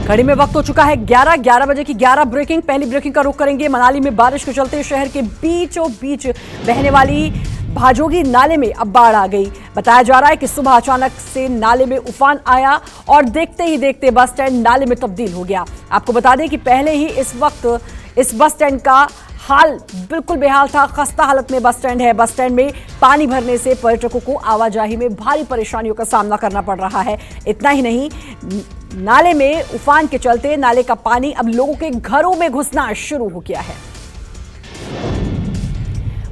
घड़ी में वक्त हो चुका है 11 बजे की 11 ब्रेकिंग। पहली ब्रेकिंग का रुख करेंगे मनाली में बारिश के चलते शहर के बीचों बीच बहने वाली भाजोगी नाले में अब बाढ़ आ गई। बताया जा रहा है कि सुबह अचानक से नाले में उफान आया और देखते ही देखते बस स्टैंड नाले में तब्दील हो गया। आपको बता दें कि पहले ही इस वक्त इस बस स्टैंड का हाल बिल्कुल बेहाल था। खस्ता हालत में बस स्टैंड है। बस स्टैंड में पानी भरने से पर्यटकों को आवाजाही में भारी परेशानियों का सामना करना पड़ रहा है। इतना ही नहीं, नाले में उफान के चलते नाले का पानी अब लोगों के घरों में घुसना शुरू हो गया है।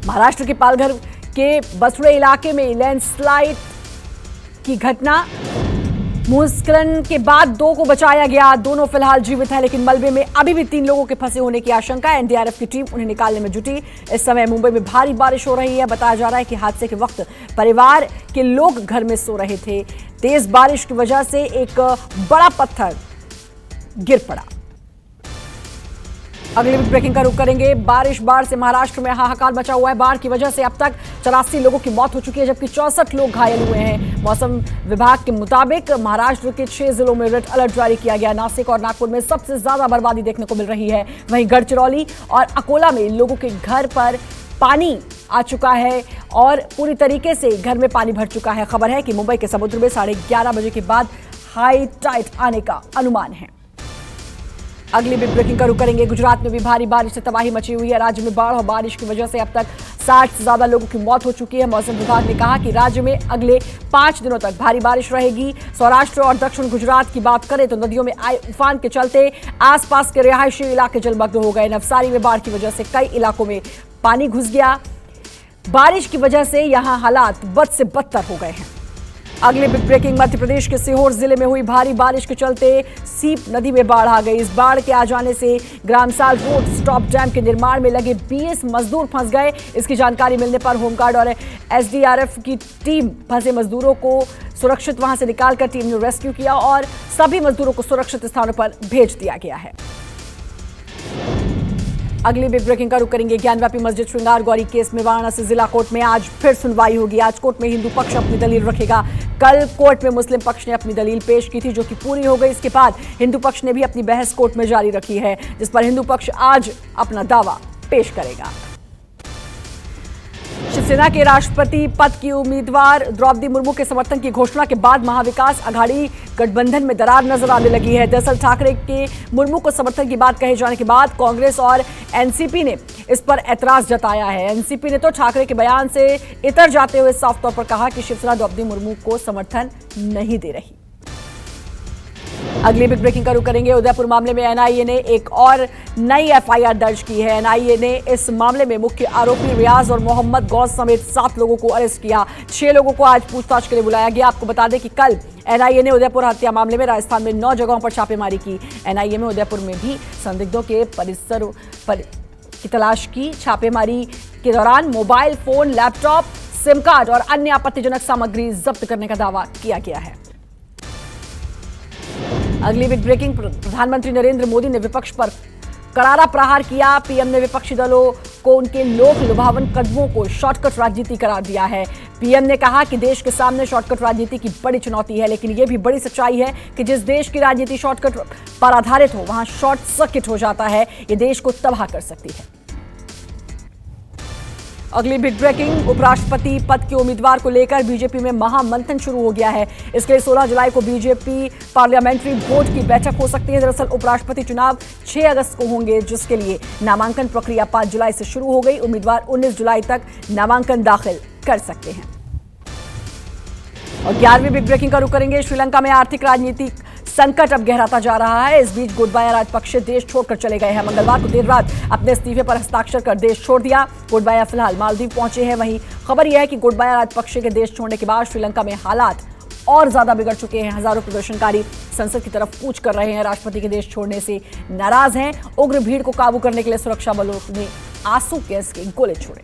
महाराष्ट्र के पालघर के बसुड़े इलाके में लैंडस्लाइड की घटना, भूस्खलन के बाद 2 को बचाया गया। दोनों फिलहाल जीवित हैं, लेकिन मलबे में अभी भी 3 लोगों के फंसे होने की आशंका है। एनडीआरएफ की टीम उन्हें निकालने में जुटी। इस समय मुंबई में भारी बारिश हो रही है। बताया जा रहा है कि हादसे के वक्त परिवार के लोग घर में सो रहे थे। तेज बारिश की वजह से एक बड़ा पत्थर गिर पड़ा। अगली ब्रेकिंग का रुख करेंगे। बाढ़ से महाराष्ट्र में हाहाकार मचा हुआ है। बाढ़ की वजह से अब तक 84 लोगों की मौत हो चुकी है, जबकि 64 लोग घायल हुए हैं। मौसम विभाग के मुताबिक महाराष्ट्र के 6 जिलों में रेड अलर्ट जारी किया गया। नासिक और नागपुर में सबसे ज्यादा बर्बादी देखने को मिल रही है। वहीं गढ़चिरौली और अकोला में लोगों के घर पर पानी आ चुका है और पूरी तरीके से घर में पानी भर चुका है। खबर है कि मुंबई के समुद्र में 11:30 बजे के बाद हाई टाइड आने का अनुमान है। अगली भी ब्रेकिंग का रुख करेंगे। गुजरात में भी भारी बारिश से तबाही मची हुई है। राज्य में बाढ़ और बारिश की वजह से अब तक 60 से ज्यादा लोगों की मौत हो चुकी है। मौसम विभाग ने कहा कि राज्य में अगले 5 दिनों तक भारी बारिश रहेगी। सौराष्ट्र और दक्षिण गुजरात की बात करें तो नदियों में आए उफान के चलते आसपास के रिहायशी इलाके जलमग्न हो गए। नवसारी में बाढ़ की वजह से कई इलाकों में पानी घुस गया। बारिश की वजह से यहां हालात बद से बदतर हो गए हैं। अगले बिग ब्रेकिंग, मध्य प्रदेश के सीहोर जिले में हुई भारी बारिश के चलते सीप नदी में बाढ़ आ गई। इस बाढ़ के आ जाने से ग्रामसाल रोड स्टॉप डैम के निर्माण में लगे 20 मजदूर फंस गए। इसकी जानकारी मिलने पर होमगार्ड और एसडीआरएफ की टीम फंसे मजदूरों को सुरक्षित वहां से निकालकर टीम ने रेस्क्यू किया और सभी मजदूरों को सुरक्षित स्थानों पर भेज दिया गया है। अगली बिग ब्रेकिंग का रुख करेंगे। ज्ञानव्यापी मस्जिद श्रृंगार गौरी केस में वाराणसी जिला कोर्ट में आज फिर सुनवाई होगी। आज कोर्ट में हिंदू पक्ष अपनी दलील रखेगा। कल कोर्ट में मुस्लिम पक्ष ने अपनी दलील पेश की थी, जो कि पूरी हो गई। इसके बाद हिंदू पक्ष ने भी अपनी बहस कोर्ट में जारी रखी है, जिस पर हिंदू पक्ष आज अपना दावा पेश करेगा। शिवसेना के राष्ट्रपति पद की उम्मीदवार द्रौपदी मुर्मू के समर्थन की घोषणा के बाद महाविकास आघाड़ी गठबंधन में दरार नजर आने लगी है। दरअसल ठाकरे के मुर्मू को समर्थन की बात कहे जाने के बाद कांग्रेस और एनसीपी ने इस पर ऐतराज जताया है। एनसीपी ने तो ठाकरे के बयान से इतर जाते हुए साफ तौर पर कहा कि शिवसेना द्रौपदी मुर्मू को समर्थन नहीं दे रही। अगली बिग ब्रेकिंग का रुख करेंगे। उदयपुर मामले में एनआईए ने एक और नई एफआईआर दर्ज की है। एनआईए ने इस मामले में मुख्य आरोपी रियाज और मोहम्मद गौस समेत 7 लोगों को अरेस्ट किया। 6 लोगों को आज पूछताछ के लिए बुलाया गया। आपको बता दें कि कल एनआईए ने उदयपुर हत्या मामले में राजस्थान में 9 जगहों पर छापेमारी की। एनआईए में उदयपुर में भी संदिग्धों के परिसर की तलाश की। छापेमारी के दौरान mobile phone, laptop, SIM card और अन्य आपत्तिजनक सामग्री जब्त करने का दावा किया गया है। अगली बिग ब्रेकिंग, प्रधानमंत्री नरेंद्र मोदी ने विपक्ष पर करारा प्रहार किया। पीएम ने विपक्षी दलों को उनके लोक लुभावन कदमों को शॉर्टकट राजनीति करार दिया है। पीएम ने कहा कि देश के सामने शॉर्टकट राजनीति की बड़ी चुनौती है, लेकिन यह भी बड़ी सच्चाई है कि जिस देश की राजनीति शॉर्टकट पर आधारित हो, वहां शॉर्ट सर्किट हो जाता है। यह देश को तबाह कर सकती है। अगली बिग ब्रेकिंग, उपराष्ट्रपति पद के उम्मीदवार को लेकर बीजेपी में महामंथन शुरू हो गया है। इसके लिए 16 जुलाई को बीजेपी पार्लियामेंट्री बोर्ड की बैठक हो सकती है। दरअसल उपराष्ट्रपति चुनाव 6 अगस्त को होंगे, जिसके लिए नामांकन प्रक्रिया 5 जुलाई से शुरू हो गई। उम्मीदवार 19 जुलाई तक नामांकन दाखिल कर सकते हैं। और 11वीं बिग ब्रेकिंग का रुख करेंगे। श्रीलंका में आर्थिक राजनीतिक संकट अब गहराता जा रहा है। इस बीच गोटबाया राजपक्षे देश छोड़कर चले गए हैं। मंगलवार को देर रात अपने इस्तीफे पर हस्ताक्षर कर देश छोड़ दिया। गोटबाया फिलहाल मालदीव पहुंचे हैं। वहीं खबर यह है कि गोटबाया राजपक्षे के देश छोड़ने के बाद श्रीलंका में हालात और ज्यादा बिगड़ चुके हैं। हजारों प्रदर्शनकारी संसद की तरफ कूच कर रहे हैं। राष्ट्रपति के देश छोड़ने से नाराज हैं। उग्र भीड़ को काबू करने के लिए सुरक्षा बलों ने आंसू गैस के गोले छोड़े।